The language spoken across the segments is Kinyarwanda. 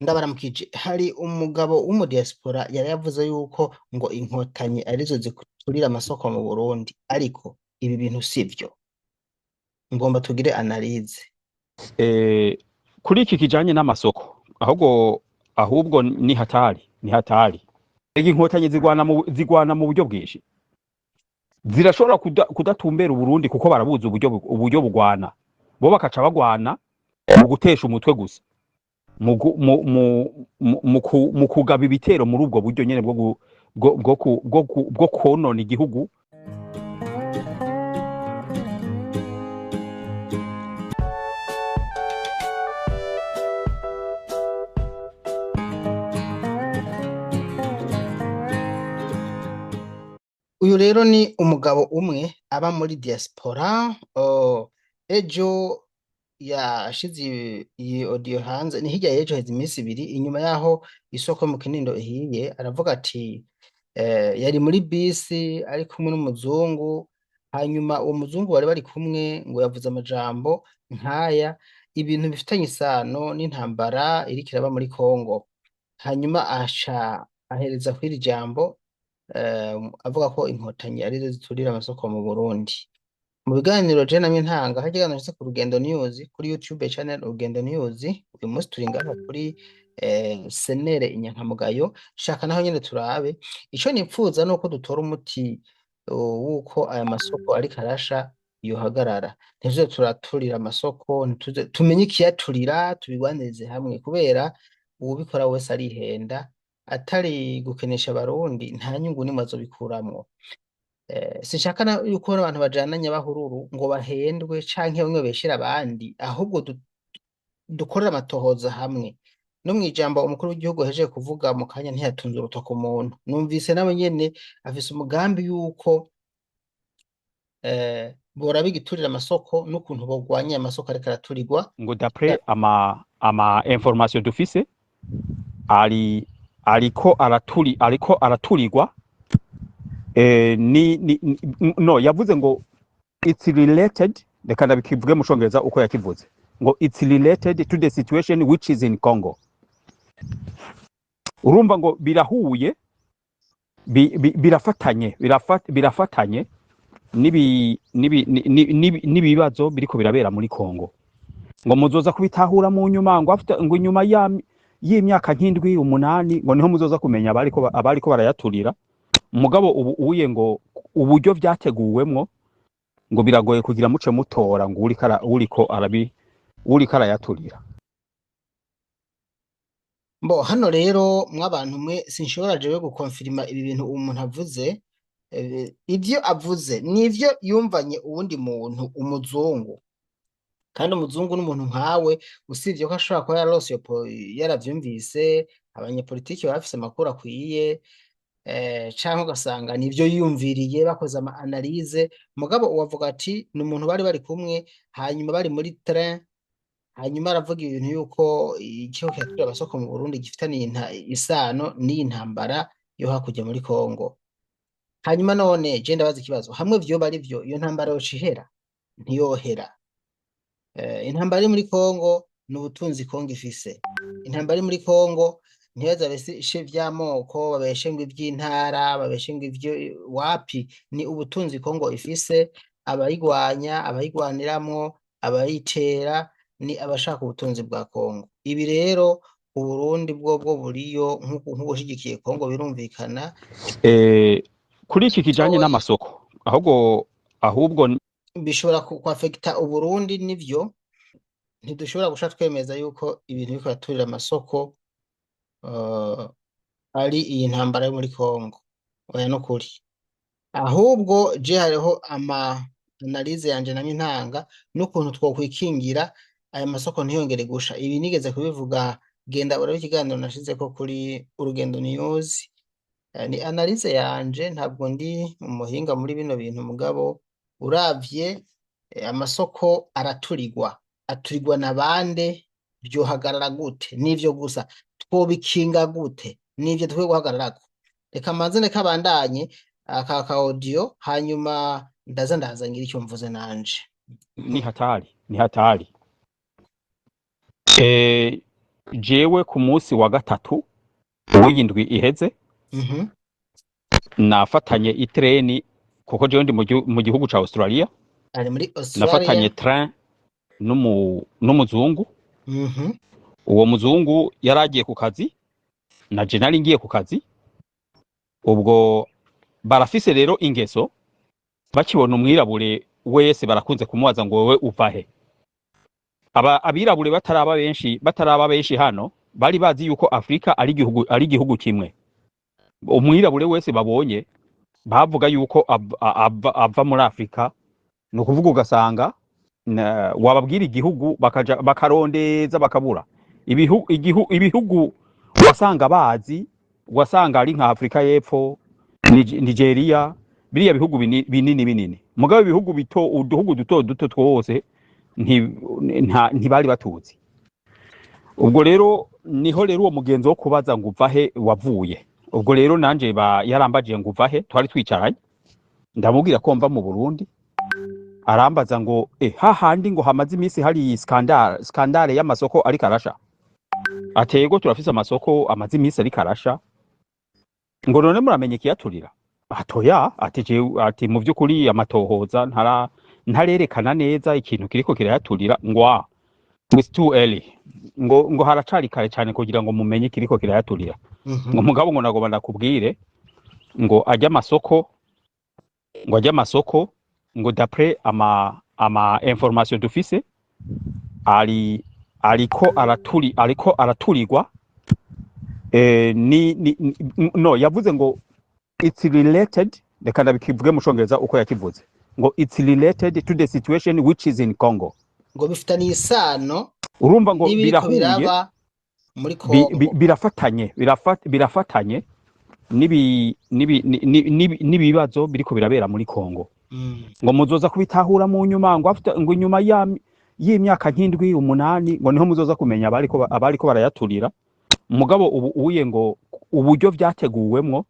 Ndabaramukije. Hari umugabo w'umudiaspora yari yavuze yuko ngo inkotanyi arizo ziturira amasoko mu Burundi, ariko ibi bintu sivyo. Ngomba tugire analize. Kuri iki kijanye n'amasoko ahubwo ni hatari. Ega inkotanyi zigwana mu buryo bwinshi, zirashobora kudatumbera Uburundi kuko barabuza uburyo bugwana, bo bakaca bagwana mu gutesha umutwe gusa, mu kugaba ibitero muri ubwo buryo nyene bwo konona igihugu. Uyu rero ni umugabo umwe aba muri diaspora. Ejo yashize iyi audio hanze, ni hirya y'ejo heza iminsi ibiri inyuma yaho isoko mu Kinindo ihiye. Aravuga ati yari muri bisi ari kumwe n'umuzungu, hanyuma uwo muzungu bari bari kumwe ngo yavuze amajambo nkaya, ibintu bifitanye isano n'intambara iriko iraba muri Kongo. Hanyuma aca ahereza kw'iri jambo avuga ko inkotanyi arizo ziturira amasoko mu Burundi. Mu biganiro je namye ntanga, hari ikiganiro cise ku Rugendo News kuri YouTube channel Rugendo News. Uyu munsi turi ngaha kuri senere inyankamugayo, shaka naho nyene turabe. Ico nipfuza nuko dutora umuti wuko aya masoko ariko arasha yohagarara. Ntituze turaturira amasoko, tumenye ikiyaturira, tubigwanirize hamwe, kubera uwubikora wese arihenda, atari gukenesha abarundi nta nyungu nimwe azobikuramwo. Sinshaka yuko abantu bajananye bahururu ngo bahendwe canke bamwe beshira abandi, ahubwo dukorera amatohoza hamwe. No mwijambo umukuru w'igihugu yahejeje kuvuga mu kanya ntiyatunze urutoke umuntu, numvise nawe nyene afise umugambi yuko boraba igiturira amasoko n'ukuntu bogwanya amasoko ariko araturirwa. Ngo d'après ama information dufise ariko araturirwa. No, yavuze ngo it's related, reka ndabikivuge mu Congereza uko yakivuze, ngo it's related to the situation which is in Congo. Urumva ngo birahuye, birafatanye n'ibibazo biriko birabera muri Congo. Ngo muzoza kubitahura mu nyuma, ngo inyuma y'imyaka nk'indwi 8 ngo niho muzoza kumenya abariko barayaturira. Mugabo ubuye ngo uburyo vyateguwemwo ngo biragoye kugira muce mutora ngo uriko arayaturira. Mbo hano rero mw'abantu mwe, sinshobora jewe gukonfirima ibi bintu umuntu avuze. Ivyo avuze nivyo yumvanye uwundi muntu, umuzungu, kandi umuzungu n'umuntu nkawe, usivye ko ashobora kuba yararose yaravyumvise, abanyepolitiki baba bafise amakuru akwiye, canke ugasanga nivyo yiyumviriye bakoze ama analyse. Mugabo uwavuga ati ni umuntu bari kumwe, hanyuma bari muri train, hanyuma aravuga ibintu yuko ikiho kiyaturira amasoko mu Burundi gifitaniye isano n'iyi ntambara yo hakurya muri Kongo. Hanyuma none je ndabaza ikibazo, hamwe vyoba ari vyo, iyo ntambara yoca ihera? Ntiyohera. Intambara iri muri Kongo ni ubutunzi Kongo ifise. Intambara iri muri Kongo ntibaza beshe vy'amoko, babeshe ngo ivy'intara, babeshe ngo ivyo wapi, ni ubutunzi Kongo ifise. Abayigwanya, abayigwaniramwo, abayitera ni abashaka ubutunzi bwa Kongo. Ibi rero Uburundi bwobwo buriyo nk'ubushigikiye Kongo, birumvikana. Kuri iki kijanye n'amasoko ahubwo bishobora kwafekta Uburundi. Nivyo ntidushobora gusha twemeza yuko ibintu biriko biraturira amasoko ari iyi ntambara yo muri Kongo, oya nukuri. Ahubwo je hariho ama analyse yanje namye ntanga n'ukuntu twokwikingira aya masoko ntiyongere gusha. Ibi nigeze kubivuga, genda urabe ikiganiro nashizeko kuri Urugendo News. Ni analyse yanje, ntabwo ndi umuhinga muri bino bintu, mugabo uravye amasoko aturirwa na bande, vyohagarara gute, nivyo gusa twobikinga gute, nivyo dukwiye guhagararako. Reka manze kabandanye aka audio, hanyuma ndaza ngira icyo mvuze nanje. Ni hatari. jewe ku munsi wa gatatu w'iyindwi iheze Mhm. nafatanye itreni kuko jewe ndi mu gihugu ca Australia, Ari muri nafatanye Australia. train n'umuzungu. Mhm. Uwo muzungu yaragiye ku kazi na je nari ngiye ku kazi, ubwo barafise rero ingeso, bakibona umwirabure wese barakunze kumubaza ngo wewe uva he. Abirabure bataraba benshi hano bari bazi yuko Afrika ari igihugu kimwe. Umwirabure wese babonye bavuga yuko ava muri Afrika, ni ukuvuga ugasanga wababwira igihugu bakarondeza bakabura ibihugu wasanga bazi, wasanga ari nka Afrika y'Epfo, Nigeria, biriya bihugu binini mugabo ibihugu bito, uduhugu duto twose ntibari batuzi. Ubwo rero niho rero uwo mugenzi wo kubaza ngo uva he wavuye. Ubwo rero nanje yarambaje ngo uva he, twari twicaranye ndamubwira ko mva mu Burundi, arambaza ngo hahandi ngo hamaze iminsi hari skandale y'amasoko ari karasha. Atego turafise amasoko amaze iminsi ari karasha, ngo none muramenye ikiyaturira? Atoya, ati mu by'ukuri amatohoza ntarerekana neza ikintu kiriko kirayaturira, ngo it's too early, ngo haracari kare cyane kugira ngo mumenye kiriko kirayaturira. Ngo mugabo ngo nago bandakubwire ngo ajya amasoko ngo d'après ama information dufise ariko araturirwa no yavuze ngo it's related, reka ndabikivuge mu Congereza uko yakivuze, ngo it's related to the situation which is in Congo. Ngo bifitaniye isano, urumva ngo birahuye muri Congo, birafatanye n'ibibazo biriko birabera muri Congo. Ngo muzoza kubitahura mu nyuma, ngo inyuma y'imyaka nk'indwi 8 ngo niho muzoza kumenya abariko barayaturira. Mugabo ubuye ngo uburyo vyateguwemwo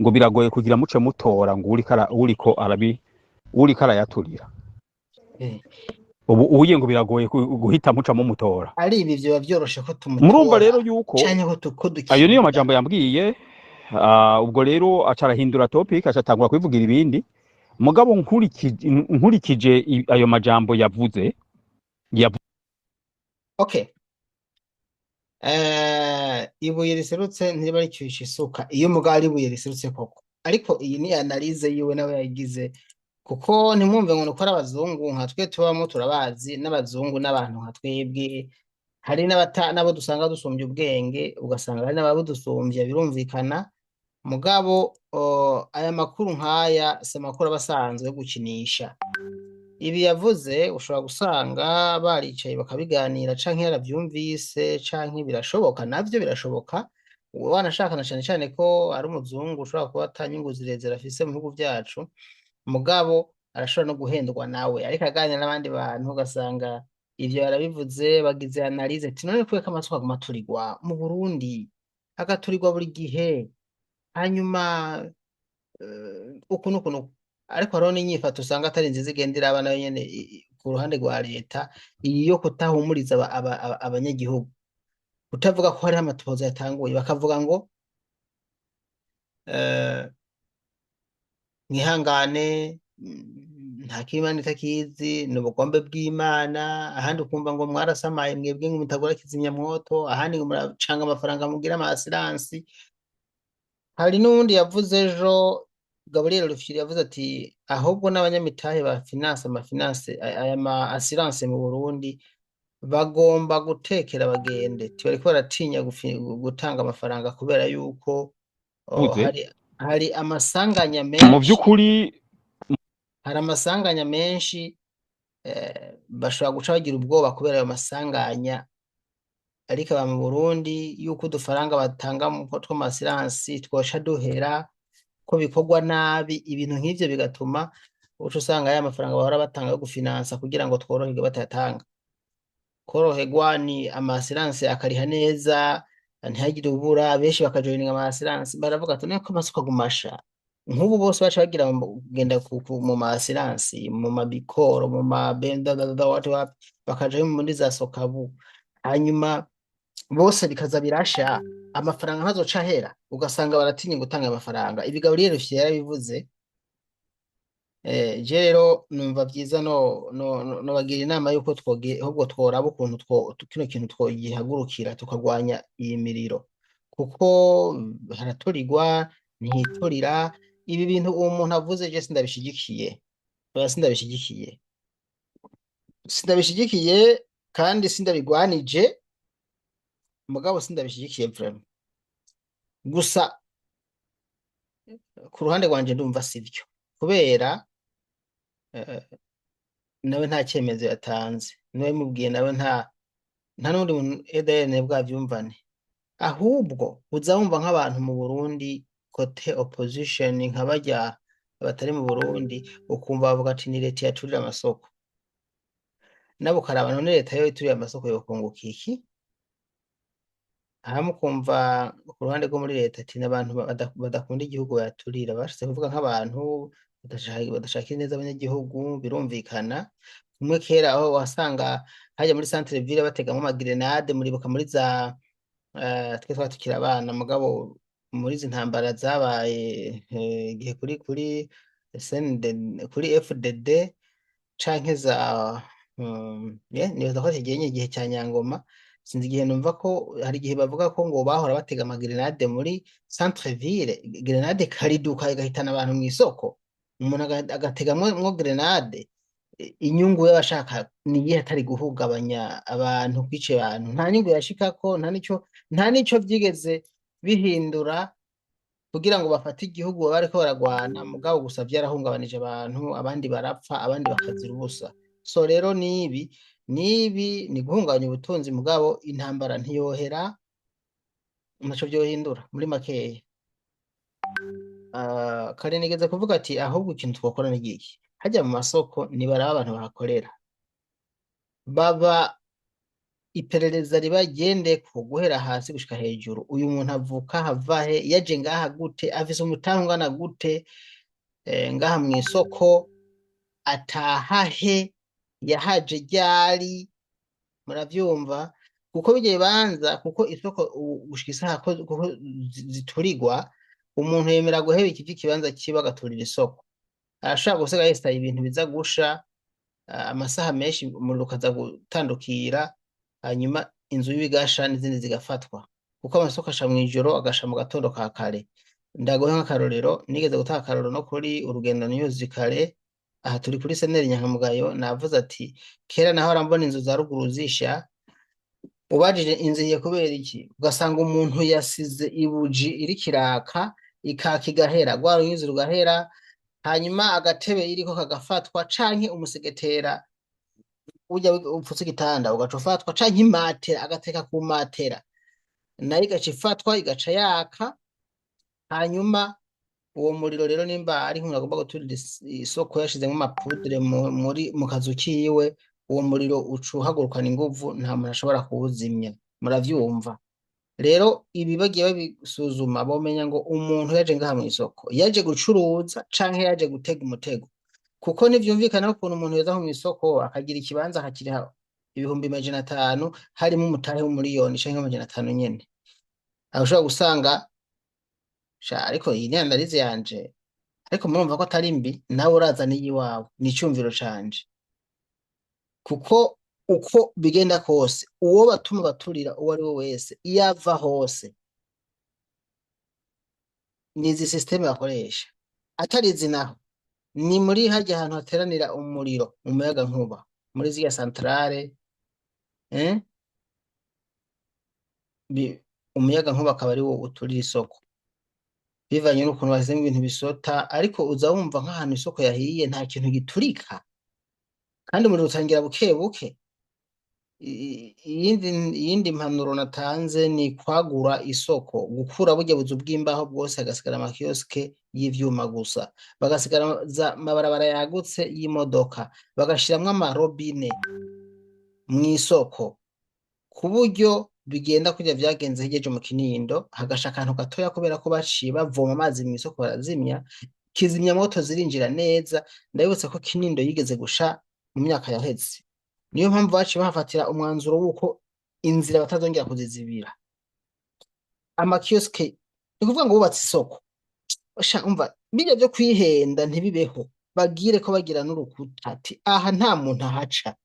ngo biragoye kugira muce mutora ngo uriko arayaturira. Ubuye ngo biragoye guhita muca mu mutora. Ari ibi byo byoroshe ko tumutora. Murumva rero yuko ayo niyo majambo yambwiye. Ubwo rero acarahindura topic, acatangura kwivugira ibindi. Mugabo nkurikije ayo majambo yavuze. Okay. Ibuye riserutse ntiba ricyisha isuka iyo mugabo ari ibuye riserutse koko. Ariko iyi ni analyze yiwe nawe yagize, kuko ntimwumve ngo nukora abazungu nka twe tubamo turabazi, n'abazungu n'abantu nka twebwe, hari nabo dusanga dusumbye ubwenge, ugasanga hari n'ababo dusumbye, birumvikana. Mugabo aya makuru nkaya si amakuru abasanzwe yo gukinisha. Ibi yavuze ushobora gusanga baricaye bakabiganira, canke yaravyumvise, canke birashoboka, navyo birashoboka. Wanashakana cyane cyane ko ari umuzungu ushobora kuba atanyungu zirezera afise mu bihugu byacu, mugabo arashobora no guhendwa nawe, ariko aganira n'abandi bantu ugasanga ivyo yarabivuze, bagize analyse ati none kubera amasoko aguma aturirwa mu Burundi, agaturirwa buri gihe, hanyuma ukuntu ariko hariho n'inyifato usanga atari nziza igendera abana nyene ku ruhande rwa leta, iyo kutahumuriza abanyagihugu, utavuga ko hariho amatohoza yatanguye, bakavuga ngo mwihangane, nta kimana itakizi, ni ubugombe bw'Imana. Ahandi ukumva ngo mwarasamaye mwebwe ngo mutagura kizimyamwoto, ahandi ngo muracanga amafaranga mugira amasiransi. Hari n'undi yavuze ejo, Gabriel Rufyiri yavuze ati ahubwo n'abanyamitahe ba amafinance aya ma assurance mu Burundi bagomba gutekera bagende, bariko baratinya gutanga amafaranga kubera yuko hari amasanganya menshi. Mu by'ukuri hari amasanganya menshi, bashobora guca bagira ubwoba kubera ayo masanganya. Ariko aba mu Burundi yuko udufaranga batanga mu tw'amasiransi twosha duhera, ko bikorwa nabi, ibintu nk'ivyo bigatuma uca usanga aya mafaranga bahora batanga yo gufinansa kugira ngo tworoherwe batayatanga. Koroherwa ni amasiransi akariha neza, ntihagire ubura, benshi bakajoininga amasiransi, baravuga ati niko amasoko agumasha. Nk'ubu bose baca bagira genda mu masiransi, mu mabikoro, mu mabenda bakaja muri za sokabu, hanyuma bose bikaza birasha, amafaranga ntazoca ahera, ugasanga baratinya gutanga amafaranga. Ibi Gabriel Rufyiri yarabivuze. Je rero numva byiza no bagira inama yuko ahubwo tworaba ukuntu kino kintu twogihagurukira tukagwanya iyi miriro, kuko haraturirwa ntiturira. Ibi bintu uwo muntu avuze je sindabishigikiye, oya sindabishigikiye, sindabishigikiye kandi sindabigwanije, mugabo sindabishigikiye vraiment. Gusa ku ruhande rwanje ndumva sivyo, kubera eh, nawe nta cyemezo yatanze, nawe mubwiye nawe nta n'undi muntu EDN bwavyumvane, ahubwo uza wumva nk'abantu mu Burundi kote opposition nka barya batari mu Burundi, ukumva bavuga ati ni leta yaturira amasoko, nabo ukaraba none leta yo ituriye amasoko yokunguka iki? Aha mukumva ku ruhande rwo muri leta ati n'abantu badakunda igihugu bayaturira, bashatse kuvuga nk'abantu badashaka neza abanyagihugu, birumvikana. Kumwe kera aho wasanga hajya muri centre ville bategamo amagrenade, muribuka muri za twe twari tukiri abana, mugabo muri izi ntambara zabaye igihe kuri kuri FDD canke za nibaza ko kigenye igihe cya Nyangoma, sinzi igihe numva ko hari igihe bavuga ko ngo bahora batega amagrenade muri centre ville, grenade kariduka igahitana abantu mu isoko, umuntu agategamwo grenade. Inyungu y'abashaka niyihe atari guhungabanya abantu, kwica abantu? Nta nyungu yashikako, nta nico vyigeze bihindura kugira ngo bafate igihugu baba bariko baragwana, mugabo gusa vyarahungabanije abantu, abandi barapfa, abandi bakazira ubusa. So rero nibi ni guhungabanya ubutunzi, mugabo intambara ntiyohera, ntaco vyohindura muri makeya. Kare nigeze kuvuga ati ahubwo ikintu twokora ni giki, hajya mu masoko nibaraba abantu bahakorera, baba iperereza ribagende ku guhera hasi gushika hejuru. Uyu muntu avuka havahe, yaje ngaha gute, afise umutahe ungana gute, ngaha mu isoko atahahe, yahaje ryari, muravyumva? Kuko bigiye banza, kuko isoko gushika isaha kuko ziturirwa, umuntu yemera guheba iki kibanza kiba agaturira isoko, arashaka gusiga yestaye ibintu biza gusha amasaha menshi, umuriro ukaza gutandukira, hanyuma inzu y'ibigasha n'izindi zigafatwa, kuko amasoko asha mw'ijoro agasha mu gatondo ka kare. Ndagohe nk'akarorero, nigeze gutanga akarorero no kuri Urugendo News kare, aha turi kuri seneri Nyankamugayo, navuze ati kera naho arambona inzu za ruguru zisha, ubajije inziye kubera iki, ugasanga umuntu yasize ibuji iri kiraka, ikaka igahera, rwa runyuzi rugahera, hanyuma agatebe iriko kagafatwa, canke umusegetera ujya upfutse igitanda ugaca ufatwa, canke imatera agateka ku matera nayo igaca ifatwa igaca yaka. Hanyuma uwo muriro rero nimba ari nk'umuntu agomba guturira isoko yashizemo amapudre mu kazu kiwe, uwo muriro uca uhagurukana inguvu, nta muntu ashobora kuwuzimya. Muravyumva rero, ibi bagiye babisuzuma bomenya ngo umuntu yaje ngaha mu isoko yaje gucuruza canke yaje gutega umutego, kuko nivyumvikana ko ukuntu umuntu yaza mu isoko akagira ikibanza akakiriha 500,000 harimo umutahe w'umuriyoni canke 500 nyene, aho ushobora gusanga ariko iyi ni analize yanje, ariko murumva ko atari mbi, nawe uraza n'iyiwawe, ni icumviro canje. Kuko uko bigenda kose, uwo batuma baturira uwo ari we wese iyo ava hose, nizi systeme bakoresha, atari zinaho ni muri harya ahantu hateranira umuriro, umuyaga nkuba, muri ziya centrale umuyaga nkuba akaba ari wo uturira isoko, bivanye n'ukuntu bashyizemo ibintu bisota. Ariko uza wumva nk'ahantu isoko yahiye nta kintu giturika, kandi umuriro utangira buke buke. Iyindi mpanuro natanze ni kwagura isoko, gukura burya buzu bw'imbaho bwose, hagasigara amakioske y'ivyuma gusa, bagasigara amabarabara yagutse y'imodoka, bagashiramwo amarobine mw'isoko, ku buryo bigenda kurya vyagenze higeje mu Kinindo, hagasha akantu gatoya kubera ko baciye bavoma amazi mw'isoko barazimya, kizimya moto zirinjira neza. Ndabibutse ko Kinindo yigeze gusha mu myaka yaheze, niyo mpamvu baciye bahafatira umwanzuro w'uko inzira batazongera kuzizibira. Amakioske ni kuvuga ngo bubatse isoko, umva bijya byo kwihenda ntibibeho, bagire ko bagira n'urukuta ati aha nta muntu ahaca.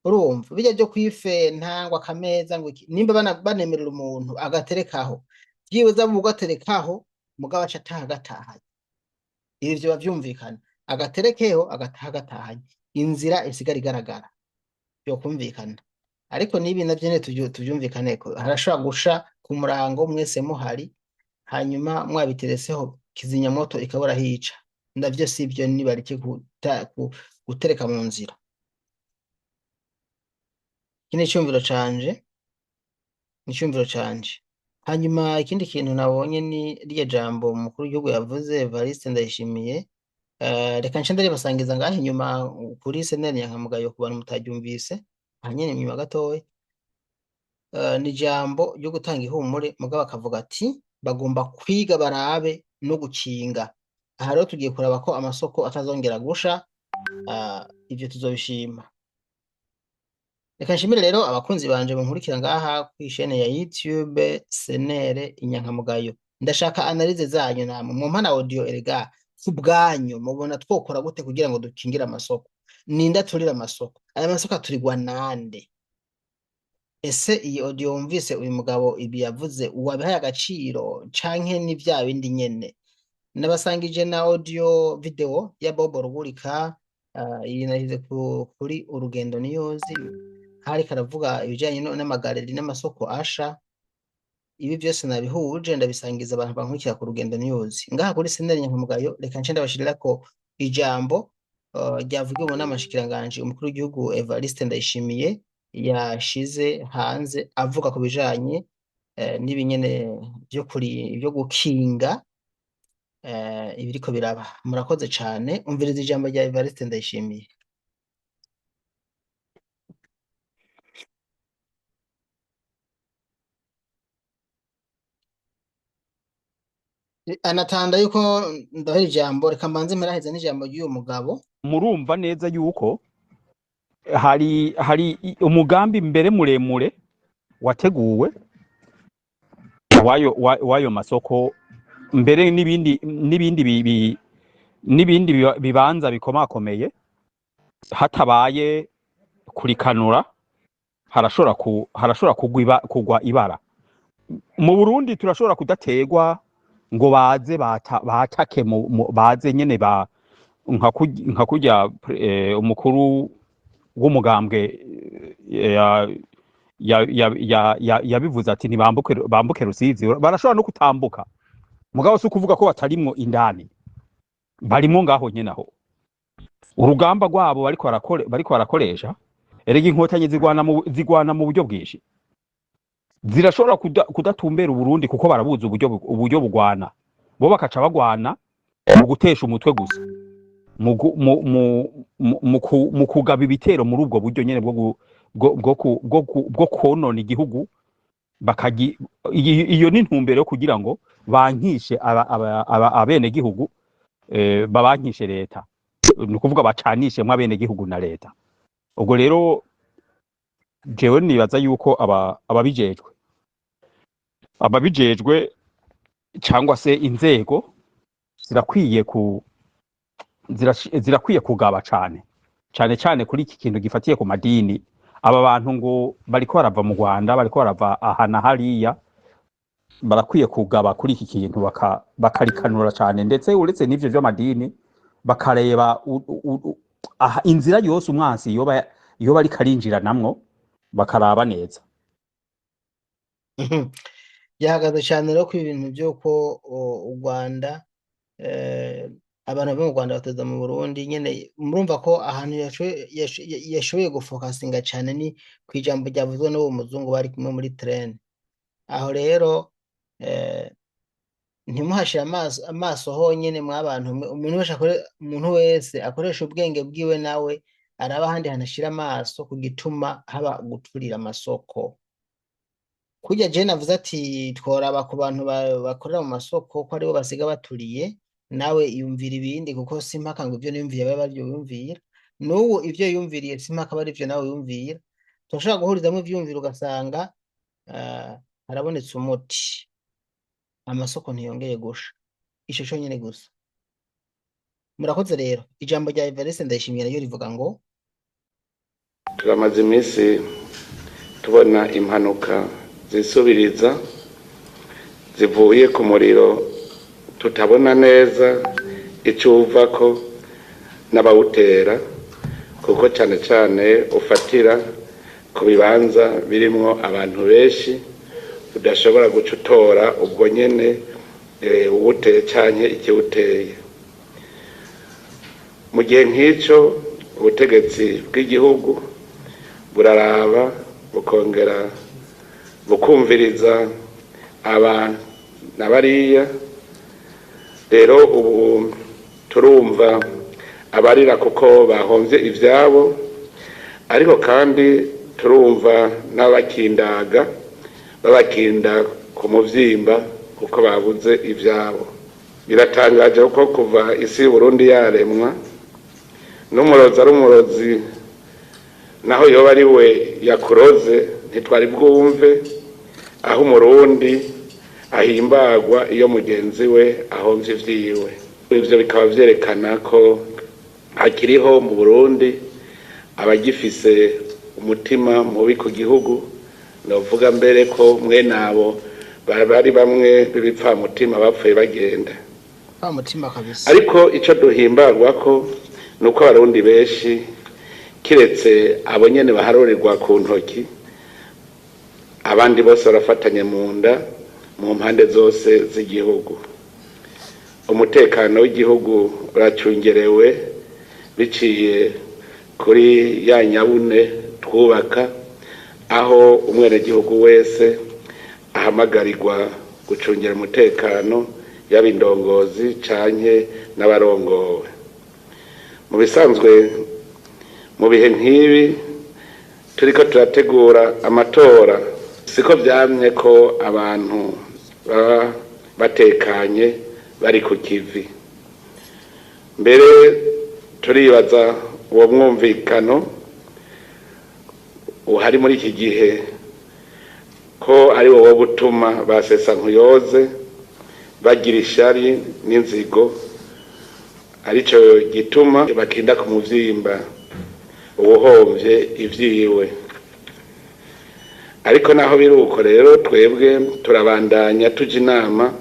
Urumva bijya byo kwifenta ngo akameza ngo nimba banemerera umuntu agaterekaho byibuze abo ugaterekaho mugabo aca ataha gatahanye, ivyo bavyumvikana, agaterekeho agataha gatahanye, inzira isigara igaragara, byo kumvikana. Ariko nibi navyo ne tuvyumvikane ko harashobora gusha ku murango mwese muhari, hanyuma mwabitereseho kizimyamoto ikabura hica, navyo sivyo, nibareke gutereka mu nzira. Iki ni icumviro canje. Hanyuma ikindi kintu nabonye ni rya jambo umukuru w'igihugu yavuze, Evariste Ndayishimiye. Reka nce ndaribasangiza ngaho inyuma kuri seneri Nyankamugayo ku bantu mutaryumvise, hanyene inyuma gatoya. Ni ijambo ryo gutanga ihumure, mugabo akavuga ati bagomba kwiga barabe no gukinga. Aha rero tugiye kuraba ko amasoko atazongera gusha, ivyo tuzobishima. Reka nshimire rero abakunzi banje munkurikira ngaha kw'ishene ya YouTube Senere Inyankamugayo. Ndashaka analize zanyu namwe mu mpana audio erega kubwanyu mubona twokora gute kugira ngo dukingire amasoko. Ninda turira amasoko, aya masoko aturirwa nande? Ese iyi audio wumvise uyu mugabo ibi yavuze uwabihaye agaciro canke ni vya bindi nyene? Nabasangije na audio video ya Bobo Rugurika, iyi nashyize kuri Urugendo News, hari karavuga ibijanye n'amagareri n'amasoko asha. Ibi byose nabihuje ndabisangiza abantu bankurikira ku Rugendo News. Ngaha kuri Seneri Nyankamugayo reka nce ndabashirirako ijambo ryavugiwe mu nama shikiranganje umukuru w'igihugu Evariste Ndayishimiye yashize hanze avuga ku bijanye n'ibinyene byo gukinga ibiriko biraba. Murakoze cane, umviriza ijambo rya Evariste Ndayishimiye. Anatanda yuko ndahera ijambo, reka mbanze mperaheza n'ijambo ry'uyu mugabo. Murumva neza yuko hari umugambi mbere muremure wateguwe wayo masoko mbere n'ibindi bibanza bikomakomeye, hatabaye kurikanura harashobora kugwa ibara. Mu Burundi turashobora kudategwa ngo baze batake baze nyene nka kurya umukuru w'umugambwe yabivuze ati bambuke Rusizi. Barashobora no kutambuka, mugabo si ukuvuga ko batarimwo indani, barimwo ngaho nyene aho. Urugamba rwabo bariko barakoresha, erega inkotanyi zigwana mu buryo bwinshi, zirashobora kudatumbera Uburundi kuko barabuza uburyo bugwana. Bo bakaca bagwana mu gutesha umutwe gusa, mu kugaba ibitero muri ubwo buryo nyene bwo konona igihugu. Iyo ni intumbero yo kugira ngo bankishe abene gihugu, babankishe leta, ni ukuvuga bacanishemwo abene gihugu na leta. Ubwo rero jewe nibaza yuko ababijejwe cyangwa se inzego zirakwiye kugaba cyane kuri iki kintu gifatiye ku madini. Aba bantu ngo bariko barava mu Rwanda, bariko barava aha na hariya, barakwiye kugaba kuri iki kintu bakarikanura cyane, ndetse uretse n'ivyo vy'amadini bakareba inzira yose umwansi iyo bari karinjira namwo bakaraba neza. Yahagaze cyane rero ku ibintu by'uko u Rwanda, abantu bo mu Rwanda bateza mu Burundi nyene. Murumva ko ahantu yashoboye gufokasinga cyane ni kwijambo ryavuzwe n'uwo muzungu bari kumwe muri train. Aho rero ntimuhashira amaso honyene mw'abantu. Umuntu wese akoresha ubwenge bwiwe nawe araba ahandi hanashira amaso ku gituma haba guturira amasoko. Kurya je navuze ati tworaba ku bantu bakorera mu masoko ko aribo basiga baturiye, nawe yumvira ibindi, kuko simpaka ngo ivyo niyumviye babe baryo yumvira. N'uwo ivyo yumviriye simpaka bari ivyo nawe yumvira. turashobora guhurizamwo ivyumviro ugasanga harabonetse umuti, amasoko ntiyongeye gusha, ico conyene gusa. Murakoze rero, ijambo rya Evariste Ndayishimiye naryo rivuga ngo turamaze iminsi tubona impanuka zisubiriza zivuye ku muriro tutabona neza icyo uvako n'abawutera, kuko cyane cyane ufatira ku bibanza birimwo abantu benshi udashobora guca utora ubwo nyene uwuteye canke ikiwuteye. Mu gihe nk'icyo ubutegetsi bw'igihugu buraraba bukongera bukumviriza abantu n'abariya. Rero ubu turumva abarira kuko bahomvye ivyabo, ariko kandi turumva n'abakindaga babakinda ku muvyimba kuko babuze ivyabo. Biratangaje ko kuva isi y'Uburundi yaremwa n'umurozi ari umurozi, naho yoba ari we yakuroze ntitwari bwumve aho umurundi ahimbagwa iyo mugenzi we ahomvye ivyiwe. Ivyo bikaba vyerekana ko hakiriho mu Burundi abagifise umutima mubi ku gihugu, novuga mbere ko mwenabo bari bamwe b'ibipfamutima bapfuye bagenda. mutima kabisa. Ariko ico duhimbagwa ko nuko abarundi benshi kiretse abo nyene baharorirwa ku ntoki, abandi bose barafatanye mu nda mu mpande zose z'igihugu. Umutekano w'igihugu uracungerewe biciye kuri ya nyabune twubaka, aho umwenegihugu wese ahamagarirwa gucungera umutekano, yaba indongozi canke n'abarongowe. Mu bisanzwe mu bihe nk'ibi turiko turategura amatora, siko vyamye ko abantu baba batekanye bari ku kivi. Mbere turibaza uwo mwumvikano uhari muri iki gihe ko ari wowe butuma basesa nkuyoze bagira ishari n'inzigo, arico gituma bakinda ku muvyimba ubuhomvye ivyiwe. Ariko naho biruko rero twebwe turabandanya tuja inama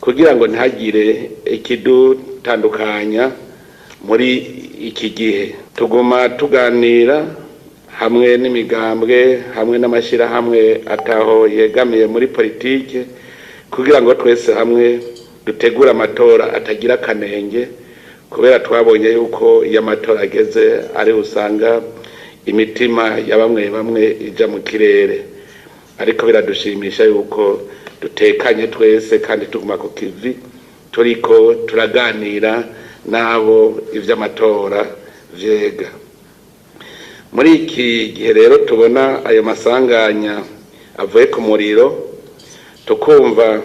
kugira ngo ntihagire ikidutandukanya muri iki gihe. Tuguma tuganira hamwe n'imigambwe hamwe n'amashirahamwe ataho yegamiye muri politike kugira ngo twese hamwe dutegura amatora atagira kanenge, kubera twabonye yuko iyo amatora ageze ari usanga imitima ya bamwe bamwe ija mu kirere. Ariko biradushimisha yuko dutekanye twese kandi tuguma ku kivi, turiko turaganira nabo ivy'amatora vyega. Muri iki gihe rero tubona ayo masanganya avuye ku muriro, tukumva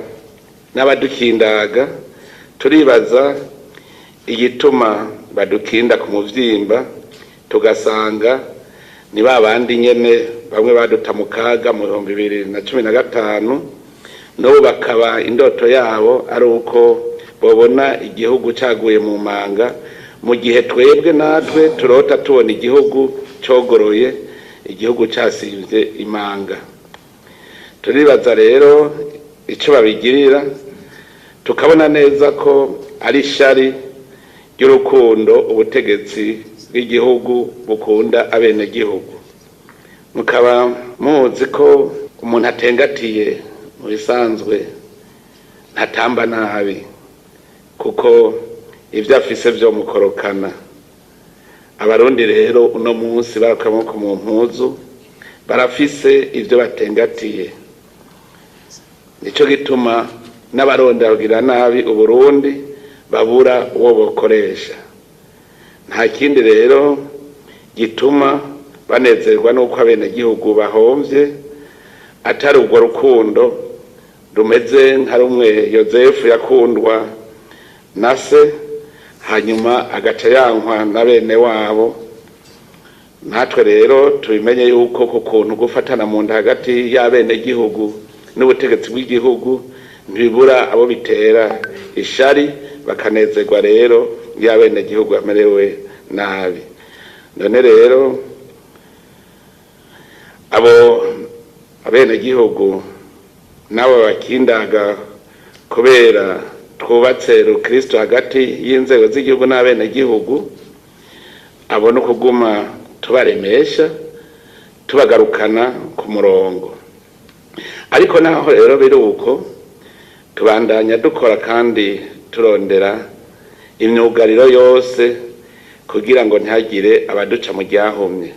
n'abadukindaga, turibaza igituma badukinda ku muvyimba, tugasanga ni babandi nyene bamwe baduta mu kaga mu 2015, n'ubu bakaba indoto yabo ari uko bobona igihugu caguye mu manga, mu gihe twebwe natwe turota tubona igihugu cogoroye, igihugu casivye imanga. Turibaza rero ico babigirira, tukabona neza ko ari shari y'urukundo ubutegetsi bw'igihugu bukunda abenegihugu. Mukaba muzi ko umuntu atengatiye mu bisanzwe ntatamba nabi, kuko ivyo afise vyo mukorokana. Abarundi rero uno munsi barakamoko mu mpuzu, barafise ivyo batengatiye. Nico gituma n'abarondera kugira nabi Uburundi babura uwo bokoresha. Nta kindi rero gituma banezerwa nuko abenegihugu bahomvye atari urwo rukundo rumeze nka rumwe Yozefu yakundwa na se, hanyuma agaca yankwa na bene wabo, natwe rero tubimenye yuko ku kuntu gufatana mu nda hagati y'abenegihugu n'ubutegetsi bw'igihugu ntibibura abo bitera ishari, bakanezerwa rero y'abenegihugu bamerewe nabi. None rero abo abenegihugu nabo bakindaga kubera twubatse rukristo hagati y'inzego z'igihugu n'abenegihugu, abo no kuguma tubaremesha tubagarukana ku murongo. Ariko naho rero biri uko, tubandanya dukora kandi turondera imyugariro yose kugira ngo ntihagire abaduca mu ryahumye.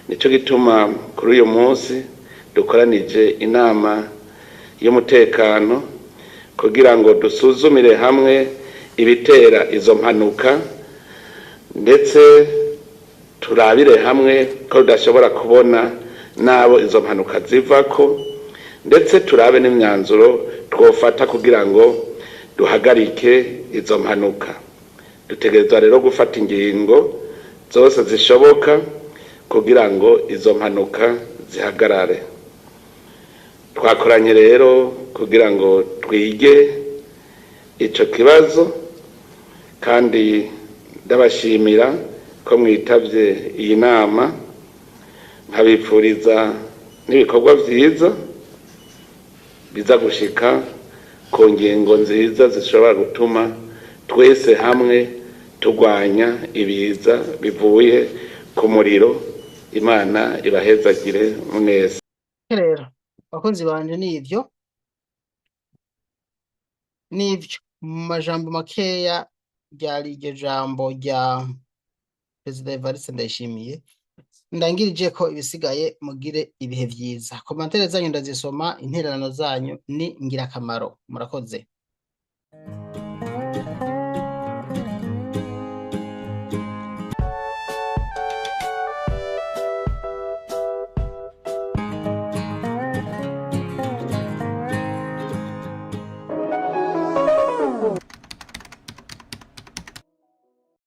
Nico gituma kuri uyu munsi dukoranije inama y'umutekano kugira ngo dusuzumire hamwe ibitera izo mpanuka, ndetse turabire hamwe ko tudashobora kubona nabo izo mpanuka zivako, ndetse turabe n'imyanzuro twofata kugira ngo duhagarike izo mpanuka. Dutegerezwa rero gufata ingingo zose zishoboka kugira ngo izo mpanuka zihagarare. Twakoranye rero kugira ngo twige ico kibazo, kandi ndabashimira ko mwitavye iyi nama, nkabipfuriza n'ibikorwa vyiza biza gushika ku ngingo nziza zishobora gutuma twese hamwe turwanya ibiza bivuye ku muriro. Imana ibahezagire muneza. Rero bakunzi banje nivyo mu majambo makeya ryari iryo jambo rya Perezida Evariste Ndayishimiye. Ndangirije ko ibisigaye mugire ibihe vyiza. Komantere zanyu ndazisoma, intererano zanyu ni ngirakamaro. Murakoze.